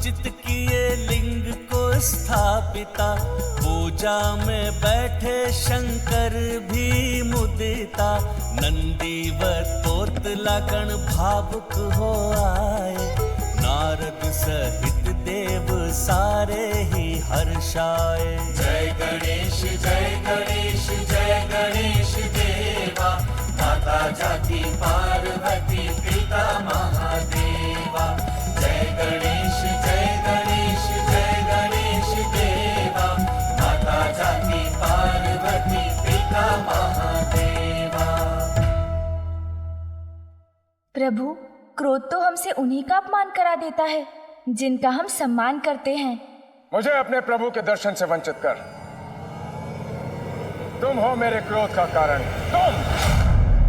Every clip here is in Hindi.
उचित किए लिंग को स्थापिता, पूजा में बैठे शंकर भी मुदिता। नंदी व तोतला गण भावुक हो आए, नारद सहित देव सारे ही हर्षाए। जय गणेश जय गणेश जय गणेश देवा, माता जाति पार्वती पिता महादेवा। जय गणेश जय गणेश जय गणेश देवा, माता जाति पार्वती पिता महादेवा। प्रभु, क्रोध तो हमसे उन्हीं का अपमान करा देता है जिनका हम सम्मान करते हैं। मुझे अपने प्रभु के दर्शन से वंचित कर। तुम हो मेरे क्रोध का कारण, तुम,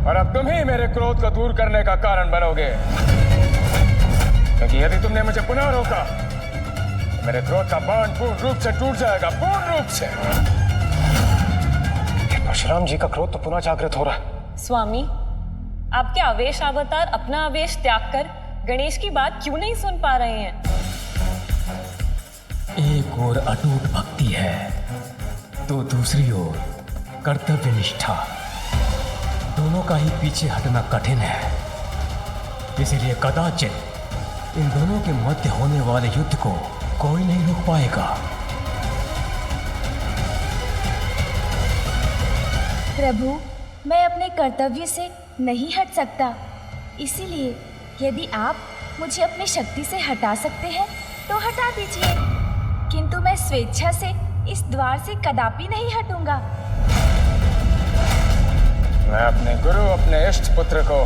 और अब तुम ही मेरे क्रोध को दूर करने का कारण बनोगे। क्योंकि यदि तुमने मुझे पुनः रोका तो मेरे क्रोध का बाण पूर्ण रूप से टूट जाएगा, पूर्ण रूप से। परशुराम जी का क्रोध तो पुनः जागृत हो रहा है। स्वामी, आपके आवेश अवतार अपना आवेश त्याग कर गणेश की बात क्यों नहीं सुन पा रहे हैं? एक ओर अटूट भक्ति है तो दूसरी ओर कर्तव्य निष्ठा, दोनों का ही पीछे हटना कठिन है। इसीलिए कदाचित इन दोनों के मध्य होने वाले युद्ध को कोई नहीं रोक पाएगा। प्रभु, मैं अपने कर्तव्य से नहीं हट सकता, इसीलिए यदि आप मुझे अपनी शक्ति से हटा सकते हैं तो हटा दीजिए, किंतु मैं स्वेच्छा से इस द्वार से कदापि नहीं हटूंगा। मैं अपने गुरु, अपने इष्ट पुत्र को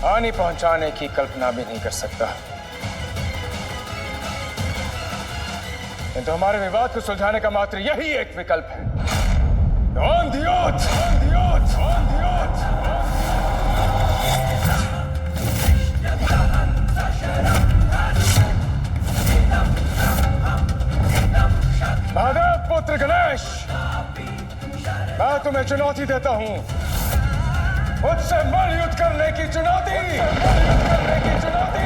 हानि पहुंचाने की कल्पना भी नहीं कर सकता, किंतु हमारे विवाद को सुलझाने का मात्र यही एक विकल्प है। On the earth! On the earth! On the earth! Mahadev पुत्र गणेश, मैं तुम्हें चुनौती देता हूं, मुझसे मल युद्ध करने की चुनौती, करने की चुनौती।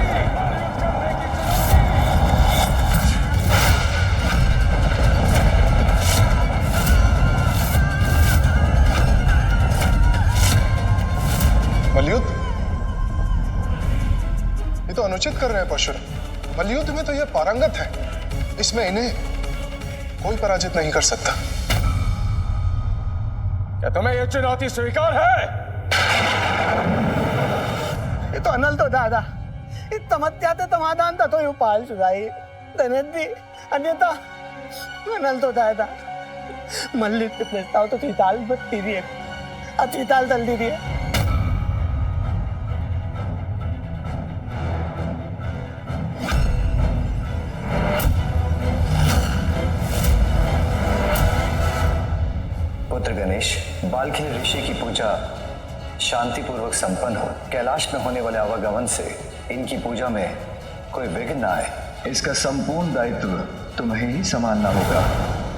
मलयुद्ध? ये तो अनुचित कर रहे हैं परशुराम। मलयुद्ध में तो ये पारंगत है, इसमें इन्हें कोई पराजित नहीं कर सकता। क्या तुम्हें ये चुनौती स्वीकार है? ये तो अनल तो दादा, इस तमत्या ते समाधान था तो यू पाल चुकाई धनंदी, अन्यथा अनल तो दादा मल्लिक के प्रस्ताव तो त्रिताल बत्ती दिए, अत्रिताल तल दी दिए। पुत्र गणेश, बालखिल ऋषि की पूजा शांतिपूर्वक संपन्न हो, कैलाश में होने वाले आवागमन से इनकी पूजा में कोई विघ्न न आए, इसका संपूर्ण दायित्व तुम्हें ही संभालना होगा।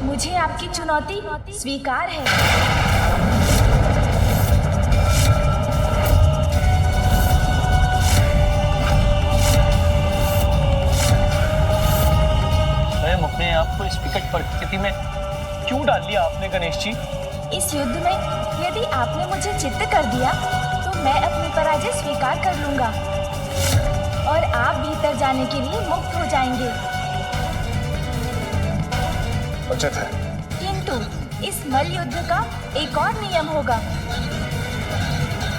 मुझे आपकी चुनौती स्वीकार है। स्वयं अपने आप को इस विकट परिस्थिति में क्यों डाल लिया आपने गणेश जी? इस युद्ध में यदि आपने मुझे चित्त कर दिया तो मैं अपनी पराजय स्वीकार कर लूंगा और आप भीतर जाने के लिए मुक्त हो जाएंगे। उचित है, किंतु इस मल युद्ध का एक और नियम होगा।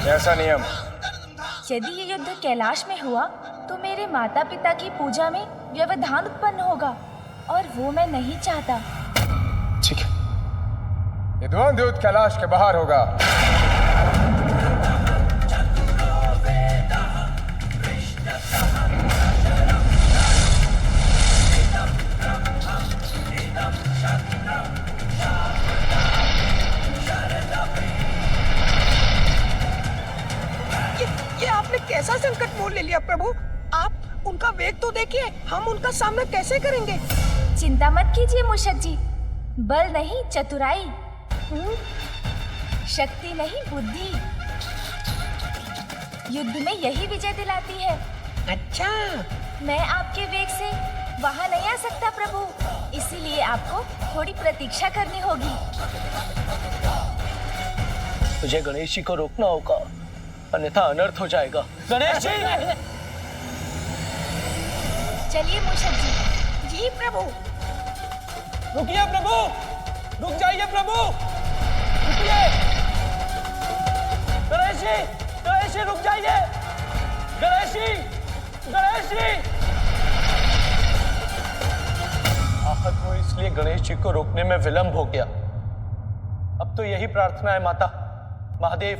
कैसा नियम? यदि ये युद्ध कैलाश में हुआ तो मेरे माता पिता की पूजा में व्यवधान उत्पन्न होगा और वो मैं नहीं चाहता। ठीक है। ये द्वंद्व युद्ध कैलाश के बाहर होगा। ये आपने कैसा संकट मोल ले लिया प्रभु? आप उनका वेग तो देखिए, हम उनका सामना कैसे करेंगे? चिंता मत कीजिए मूषक जी, बल नहीं चतुराई, शक्ति नहीं बुद्धि, युद्ध में यही विजय दिलाती है। अच्छा, मैं आपके वेग से वहाँ नहीं आ सकता प्रभु, इसीलिए आपको थोड़ी प्रतीक्षा करनी होगी। मुझे गणेश जी को रोकना होगा, अन्यथा अनर्थ हो जाएगा। गणेश जी! चलिए मूषक जी। जी प्रभु। रुकिए प्रभु, रुक जाइए प्रभु, रुकिए। गणेश जी रुक जाइए। गणेश जी। आहत हो इसलिए गणेश जी को रोकने में विलंब हो गया। अब तो यही प्रार्थना है माता, महादेव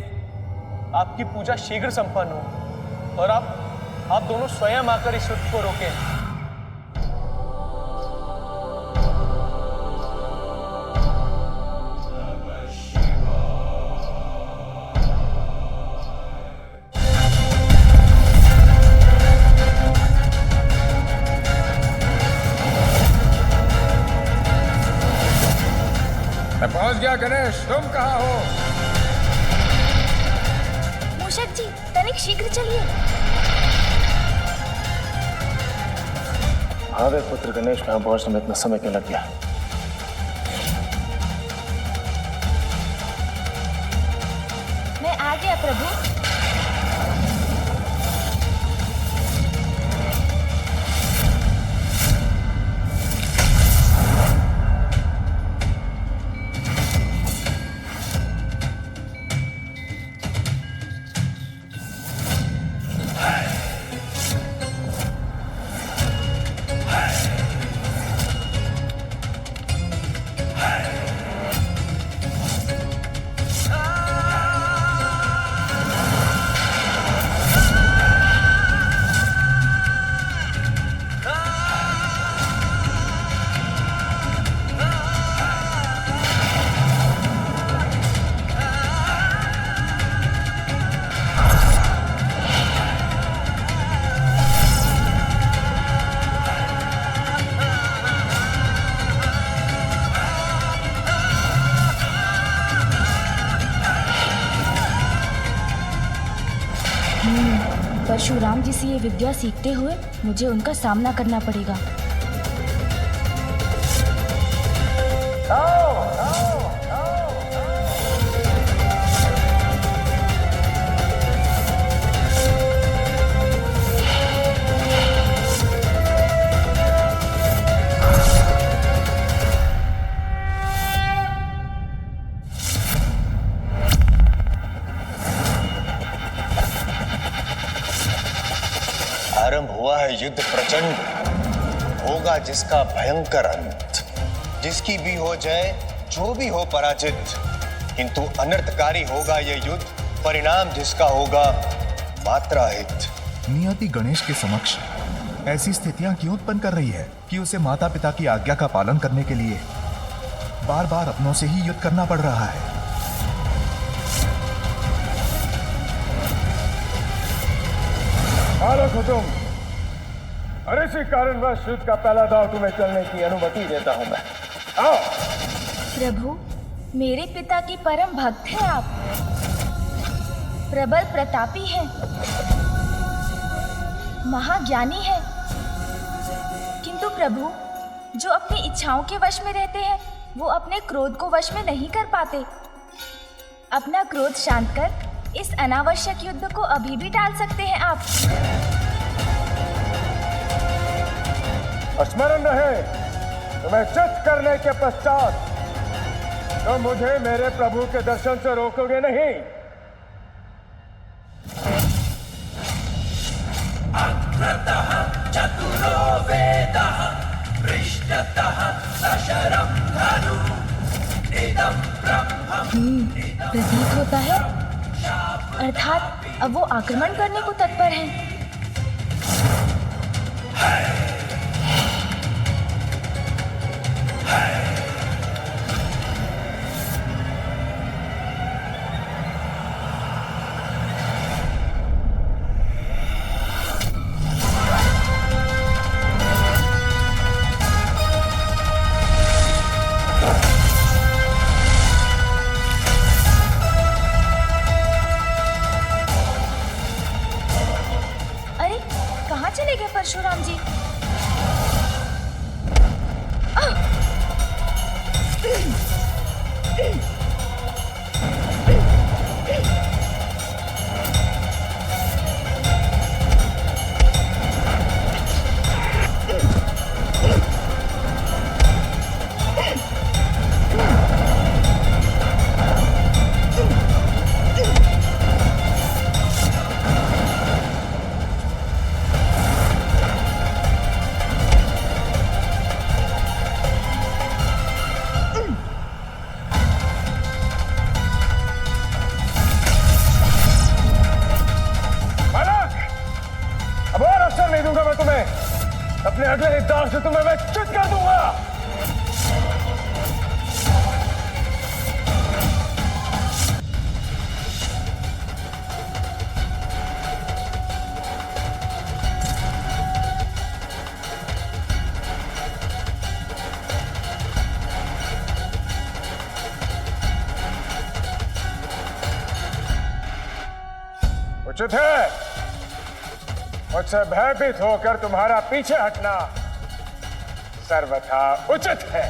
आपकी पूजा शीघ्र संपन्न हो और आप दोनों स्वयं आकर इस युद्ध को रोकें। मैं पहुंच गया गणेश, तुम कहाँ हो? मूषक जी, तनिक शीघ्र चलिए। वे पुत्र गणेश, यहाँ पहुंचने में इतना समय क्यों लग गया? मैं आ गया प्रभु। परशुराम जी से ये विद्या सीखते हुए मुझे उनका सामना करना पड़ेगा। आरंभ हुआ है युद्ध प्रचंड, होगा जिसका भयंकर अंत। जिसकी भी हो जय, जो भी हो पराजित, किंतु अनर्थकारी होगा यह युद्ध, परिणाम जिसका होगा मात्रा हित। नियति गणेश के समक्ष ऐसी स्थितियां क्यों उत्पन्न कर रही है कि उसे माता पिता की आज्ञा का पालन करने के लिए बार बार अपनों से ही युद्ध करना पड़ रहा है। बालक हो तुम, और इसी कारणवश युद्ध का पहला दांव तुम्हें चलने की अनुमति देता हूं मैं। आओ। प्रभु, मेरे पिता की परम भक्त हैं आप, प्रबल प्रतापी हैं, महाज्ञानी हैं। किंतु प्रभु, जो अपनी इच्छाओं के वश में रहते हैं वो अपने क्रोध को वश में नहीं कर पाते। अपना क्रोध शांत कर इस अनावश्यक युद्ध को अभी भी टाल सकते हैं आप। स्मरण रहे, तुम्हें चित करने के पश्चात तो मुझे मेरे प्रभु के दर्शन से रोकोगे नहीं। अग्रतः चतुरो वेदः पृष्ठतः सशरं धनु इदं ब्रह्मम्। प्रतीत होता है, अर्थात अब वो आक्रमण करने को तत्पर हैं। अरे, कहाँ चले गए परशुराम जी? प्रहार से तुम्हें मैं च्युत कर दूंगा। उचित है, मुझसे भयभीत होकर तुम्हारा पीछे हटना सर्वथा उचित है।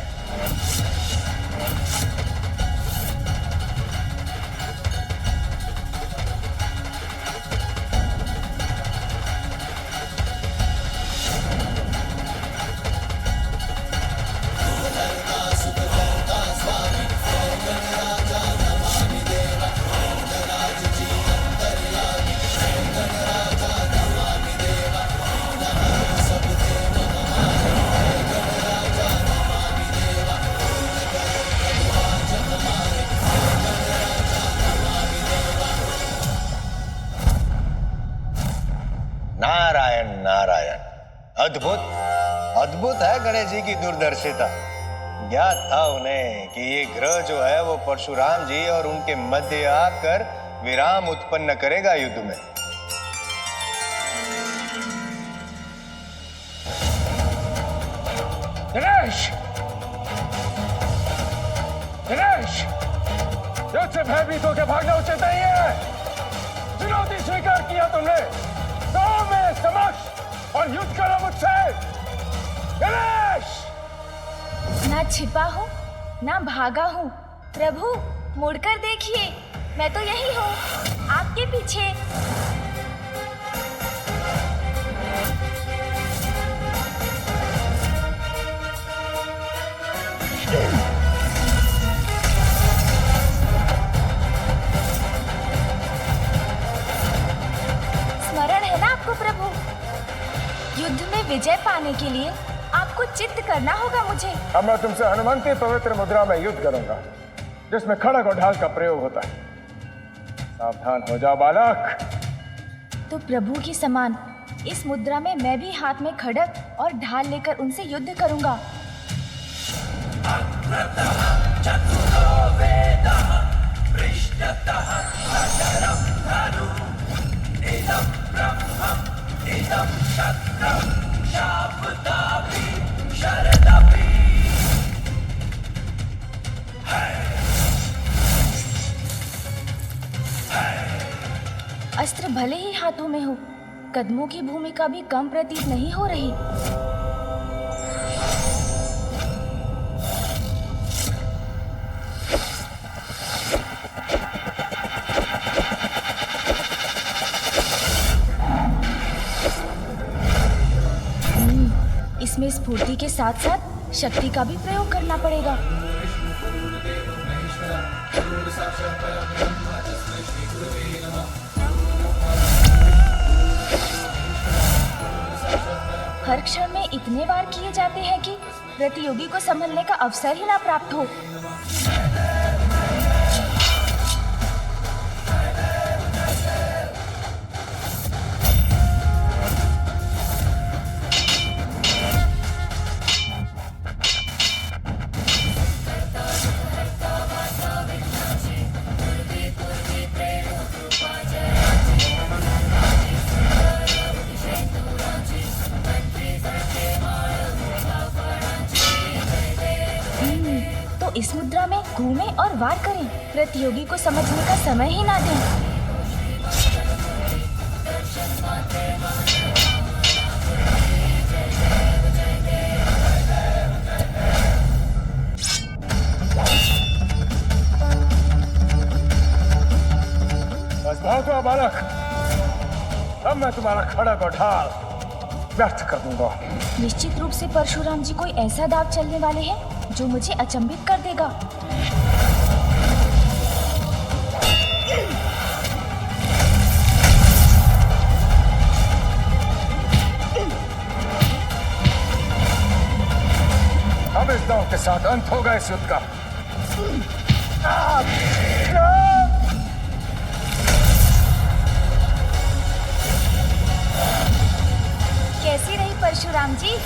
नारायण नारायण, अद्भुत अद्भुत है गणेश जी की दूरदर्शिता। ज्ञात था उन्हें कि ये ग्रह जो है वो परशुराम जी और उनके मध्य आकर विराम उत्पन्न करेगा युद्ध में। गणेश, गणेश, युद्ध से भयभीत होकर भागना उचित नहीं है। चुनौती स्वीकार किया तुमने तो मेरे समक्ष और युद्ध करो मुझसे। गणेश, ना छिपा हूँ ना भागा हूँ। प्रभु मुड़कर देखिए, मैं तो यही हूँ आपके पीछे। स्मरण है ना आपको प्रभु? युद्ध में विजय पाने के लिए आपको चित्त करना होगा मुझे। अब मैं तुमसे हनुमंती पवित्र मुद्रा में युद्ध करूंगा, जिसमें खड़ग और ढाल का प्रयोग होता है। सावधान हो जाओ बालक। तो प्रभु की समान इस मुद्रा में मैं भी हाथ में खड़ग और ढाल लेकर उनसे युद्ध करूंगा। अस्त्र भले ही हाथों में हो, कदमों की भूमिका भी कम प्रतीत नहीं हो रही। इसमें स्फूर्ति के साथ साथ शक्ति का भी प्रयोग करना पड़ेगा। हर क्षण में इतने वार किए जाते हैं कि प्रतियोगी को संभलने का अवसर ही ना प्राप्त हो। इस मुद्रा में घूमें और वार करें, प्रतियोगी को समझने का समय ही ना दें। बस बहुत हुआ बालक, अब मैं तुम्हारा खड़ग और ढाल व्यर्थ कर दूंगा। निश्चित रूप से परशुराम जी कोई ऐसा दाव चलने वाले हैं जो मुझे अचंभित कर देगा। अब इस दाव के साथ अंत होगा इस युद्ध का। कैसी रही परशुराम जी?